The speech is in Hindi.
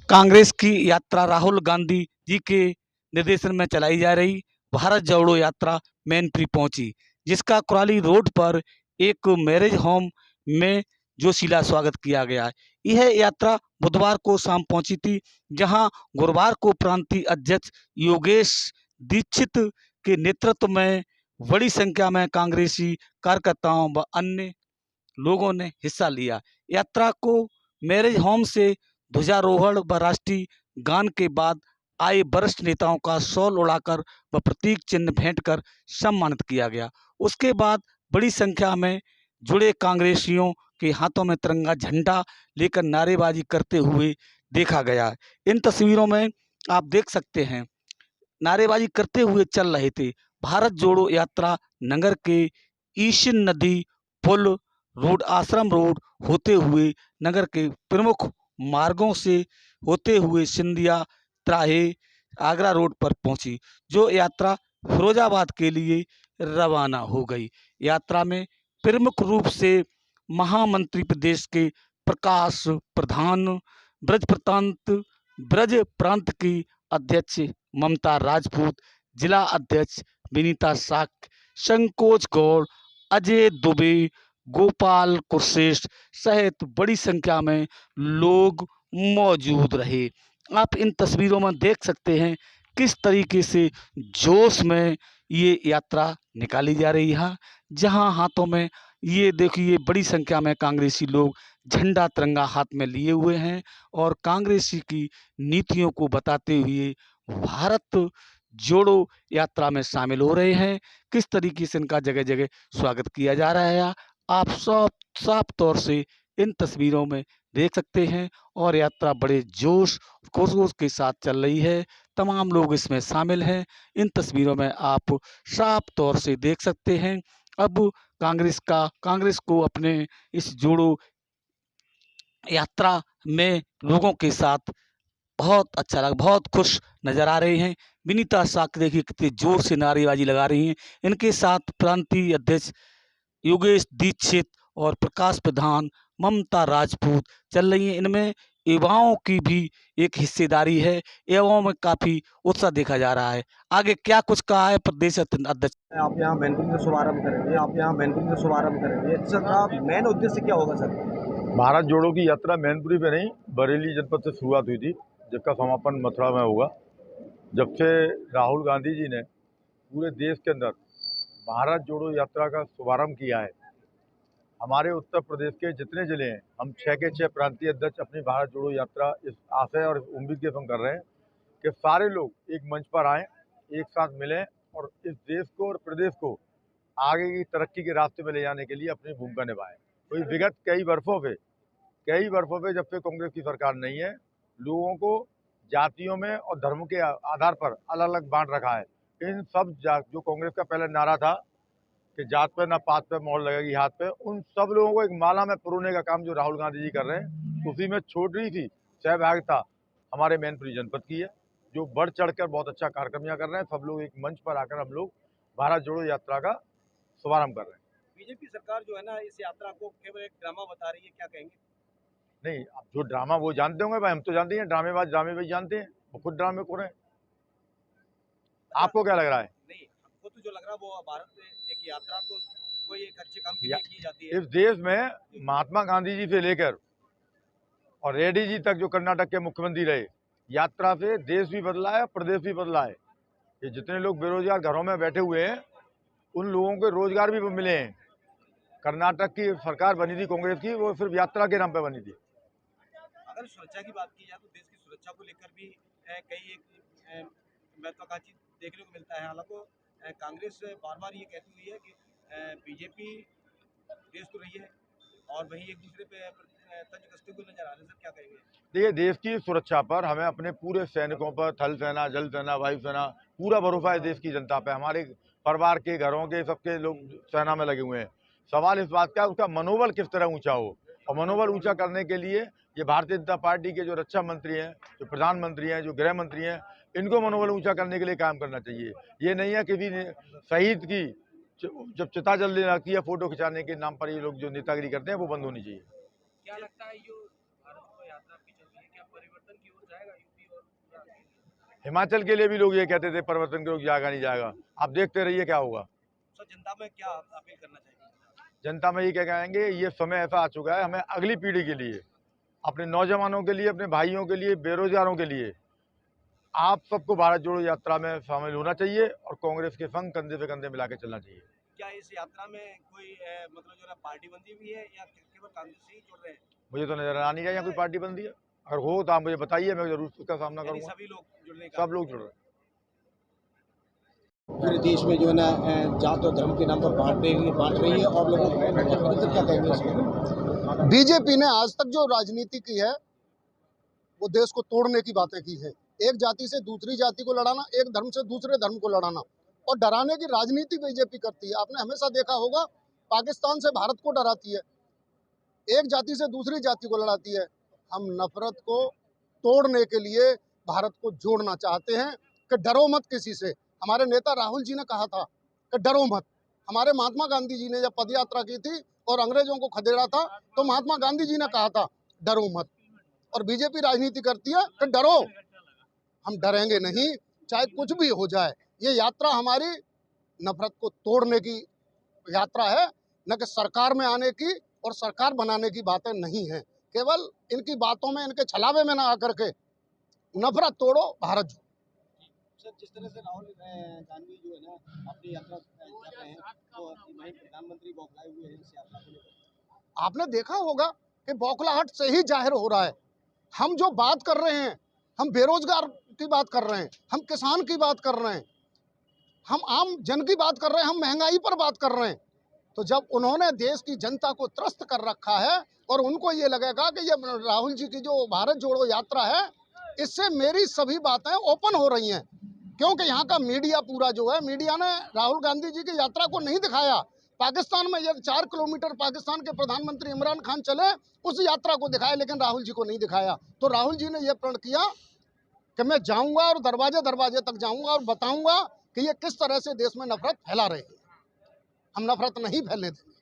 कांग्रेस की यात्रा राहुल गांधी जी के निर्देशन में चलाई जा रही भारत जोड़ो यात्रा मैनपुरी पहुंची, जिसका कुराली रोड पर एक मैरिज होम में जोशीला स्वागत किया गया है। यह यात्रा बुधवार को शाम पहुंची थी, जहां गुरुवार को प्रांतीय अध्यक्ष योगेश दीक्षित के नेतृत्व में बड़ी संख्या में कांग्रेसी कार्यकर्ताओं व अन्य लोगों ने हिस्सा लिया। यात्रा को मैरिज होम से ध्वजारोहण व राष्ट्रीय गान के बाद आए वरिष्ठ नेताओं का शॉल उड़ाकर व प्रतीक चिन्ह भेंट कर सम्मानित किया गया। उसके बाद बड़ी संख्या में जुड़े कांग्रेसियों के हाथों में तिरंगा झंडा लेकर नारेबाजी करते हुए देखा गया। इन तस्वीरों में आप देख सकते हैं, नारेबाजी करते हुए चल रहे थे। भारत जोड़ो यात्रा नगर के ईशन नदी पुल रोड, आश्रम रोड होते हुए नगर के प्रमुख मार्गों से होते हुए सिंधिया त्राहे आगरा रोड पर पहुंची, जो यात्रा फिरोजाबाद के लिए रवाना हो गई। यात्रा में प्रमुख रूप से महामंत्री प्रदेश के प्रकाश प्रधान, ब्रज प्रांत की अध्यक्ष ममता राजपूत, जिला अध्यक्ष विनीता शाक्य, संकोच गौड़, अजय दुबे, गोपाल कुरश्रेष्ठ सहित बड़ी संख्या में लोग मौजूद रहे। आप इन तस्वीरों में देख सकते हैं किस तरीके से जोश में ये यात्रा निकाली जा रही है, जहां हाथों में ये देखिए बड़ी संख्या में कांग्रेसी लोग झंडा तिरंगा हाथ में लिए हुए हैं और कांग्रेसी की नीतियों को बताते हुए भारत जोड़ो यात्रा में शामिल हो रहे हैं। किस तरीके से इनका जगह जगह स्वागत किया जा रहा है, आप सब साफ तौर से इन तस्वीरों में देख सकते हैं। और यात्रा बड़े जोश खरोश के साथ चल रही है, तमाम लोग इसमें शामिल हैं। इन तस्वीरों में आप साफ तौर से देख सकते हैं। अब कांग्रेस को अपने इस जोड़ो यात्रा में लोगों के साथ बहुत अच्छा लगा, बहुत खुश नजर आ रहे हैं। विनीता शाक्य देखिए कितने जोर से नारेबाजी लगा रही हैं। इनके साथ प्रांतीय अध्यक्ष योगेश दीक्षित और प्रकाश प्रधान, ममता राजपूत चल रही हैं। इनमें युवाओं की भी एक हिस्सेदारी है, युवाओं में काफी उत्साह देखा जा रहा है। आगे क्या कुछ कहा है प्रदेश अध्यक्ष? आप यहाँ मैनपुरी से शुभारंभ करेंगे, इसका मेन उद्देश्य क्या होगा सर? भारत जोड़ो की यात्रा मैनपुरी पे नहीं, बरेली जनपद से शुरुआत हुई थी, जिसका समापन मथुरा में होगा। जब से राहुल गांधी जी ने पूरे देश के अंदर भारत जोड़ो यात्रा का शुभारंभ किया है, हमारे उत्तर प्रदेश के जितने जिले हैं, हम 6 के 6 प्रांतीय अध्यक्ष अपनी भारत जोड़ो यात्रा इस आशय और उम्मीद के संग कर रहे हैं कि सारे लोग एक मंच पर आएँ, एक साथ मिलें और इस देश को और प्रदेश को आगे की तरक्की के रास्ते में ले जाने के लिए अपनी भूमिका निभाएं। तो विगत कई वर्षों पे जब से कांग्रेस की सरकार नहीं है, लोगों को जातियों में और धर्म के आधार पर अलग अलग बांट रखा है। इन सब जो कांग्रेस का पहले नारा था कि जात पे ना पात पे मोहर लगेगी हाथ पे, उन सब लोगों को एक माला में पिरोने का काम जो राहुल गांधी जी कर रहे हैं, उसी में छोटी सी सहभागिता हमारे मैनपुरी जनपद की है, जो बढ़ चढ़कर बहुत अच्छा कार्यक्रम यहाँ कर रहे हैं। सब लोग एक मंच पर आकर हम लोग भारत जोड़ो यात्रा का शुभारंभ कर रहे हैं। बीजेपी सरकार जो है ना, इस यात्रा को केवल एक ड्रामा बता रही है, क्या कहेंगे? नहीं, अब जो ड्रामा वो जानते होंगे भाई, हम तो जानते हैं, ड्रामेबाज जानते हैं, वो खुद ड्रामे को रहे हैं। आपको क्या लग रहा है? नहीं, हमको तो जो लग रहा है वो भारत में एक यात्रा तो कोई एक अच्छे काम के लिए की जाती है। इस देश में महात्मा गांधी जी से लेकर और रेड्डी जी तक जो कर्नाटक के मुख्यमंत्री रहे, यात्रा से देश भी बदला है, प्रदेश भी बदला है। ये जितने लोग बेरोजगार घरों में बैठे हुए हैं, उन लोगों को रोजगार भी मिले हैं। कर्नाटक की सरकार बनी थी कांग्रेस की, वो सिर्फ यात्रा के नाम पे बनी थी। अगर सुरक्षा की बात की जाए तो देश की सुरक्षा को लेकर भी कई एक महत्वाकांक्षी देखने को मिलता है। हालांकि कांग्रेस बार बार ये कहती हुई है कि बीजेपी देश तो रही है और वही एक दूसरे पे तंज कसते हुए नजर आ रहे हैं। सर क्या कहेंगे? देखिए, देश की सुरक्षा पर हमें अपने पूरे सैनिकों पर, थल सेना, जल सेना, वायु सेना, पूरा भरोसा है देश की जनता पे। हमारे परिवार के, घरों के, सबके लोग सेना में लगे हुए हैं। सवाल इस बात का है उसका मनोबल किस तरह ऊंचा हो, और मनोबल ऊंचा करने के लिए ये भारतीय जनता पार्टी के जो रक्षा मंत्री हैं, जो प्रधानमंत्री हैं, जो गृह मंत्री हैं, इनको मनोबल ऊंचा करने के लिए काम करना चाहिए। ये नहीं है किसी शहीद की जब चिता जलने लगती है, फोटो खिंचाने के नाम पर ये लोग जो नेतागिरी करते हैं, वो बंद होनी चाहिए। क्या लगता है जो भारत को यात्रा आपकी चल रही है, क्या परिवर्तन की ओर जाएगा? हिमाचल के लिए भी लोग ये कहते थे परिवर्तन के लोग जाएगा नहीं जाएगा। आप देखते रहिए क्या होगा। सर जनता में क्या अपील करना चाहिए? जनता में ये क्या कहेंगे, ये समय ऐसा आ चुका है, हमें अगली पीढ़ी के लिए, अपने नौजवानों के लिए, अपने भाइयों के लिए, बेरोजगारों के लिए आप सबको भारत जोड़ो यात्रा में शामिल होना चाहिए और कांग्रेस के संग कंधे पे कंधे मिला के चलना चाहिए। क्या इस यात्रा में कोई मतलब जो है पार्टी बंदी भी है या केवल कांग्रेस से ही जुड़ रहे हैं? मुझे तो नजर आ नहीं रहा यहाँ कोई पार्टी बंदी है। अगर हो तो आप मुझे बताइए, मैं जरूर उसका सामना यानी करूंगा। सभी लोग जुड़ने का सब लोग जुड़ रहे हैं। पूरे देश में जो है ना जात और धर्म के नाम पर बांट रही है और लोगों को क्या कहेंगे इसमें? बीजेपी ने आज तक जो राजनीति की है वो देश को तोड़ने की बातें की है। एक जाति से दूसरी जाति को लड़ाना, एक धर्म से दूसरे धर्म को लड़ाना और डराने की राजनीति बीजेपी करती है। आपने हमेशा देखा होगा पाकिस्तान से भारत को डराती है, एक जाति से दूसरी जाति को लड़ाती है। हम नफरत को तोड़ने के लिए भारत को जोड़ना चाहते हैं कि डरो मत किसी से। हमारे नेता राहुल जी ने कहा था कि डरो मत। हमारे महात्मा गांधी जी ने जब पदयात्रा की थी और अंग्रेजों को खदेड़ा था तो महात्मा गांधी जी ने कहा था डरो मत। और बीजेपी राजनीति करती है कि डरो, हम डरेंगे नहीं चाहे कुछ भी हो जाए। ये यात्रा हमारी नफरत को तोड़ने की यात्रा है, न कि सरकार में आने की और सरकार बनाने की बातें नहीं है। केवल इनकी बातों में, इनके छलावे में ना आकर के नफरत तोड़ो, भारत जोड़ो। सर जिस तरह से राहुल गांधी जो है ना अपनी यात्रा कर रहे हैं तो वहीं प्रधानमंत्री बौखलाए हुए हैं इस यात्रा को लेकर। आपने देखा होगा कि बौखलाहट से ही जाहिर हो रहा है। हम जो बात कर रहे हैं, हम बेरोजगार की बात कर रहे हैं, हम किसान की बात कर रहे हैं, हम आम जन की बात कर रहे हैं, हम महंगाई पर बात कर रहे हैं। तो जब उन्होंने देश की जनता को त्रस्त कर रखा है और उनको ये लगेगा कि ये राहुल जी की जो भारत जोड़ो यात्रा है इससे मेरी सभी बातें ओपन हो रही हैं, क्योंकि यहाँ का मीडिया पूरा जो है, मीडिया ने राहुल गांधी जी की यात्रा को नहीं दिखाया। पाकिस्तान में ये 4 किलोमीटर पाकिस्तान के प्रधानमंत्री इमरान खान चले उस यात्रा को दिखाया, लेकिन राहुल जी को नहीं दिखाया। तो राहुल जी ने यह प्रण किया कि मैं जाऊंगा और दरवाजे दरवाजे तक जाऊंगा और बताऊंगा कि ये किस तरह से देश में नफरत फैला रहे हैं। हम नफरत नहीं फैलने देंगे।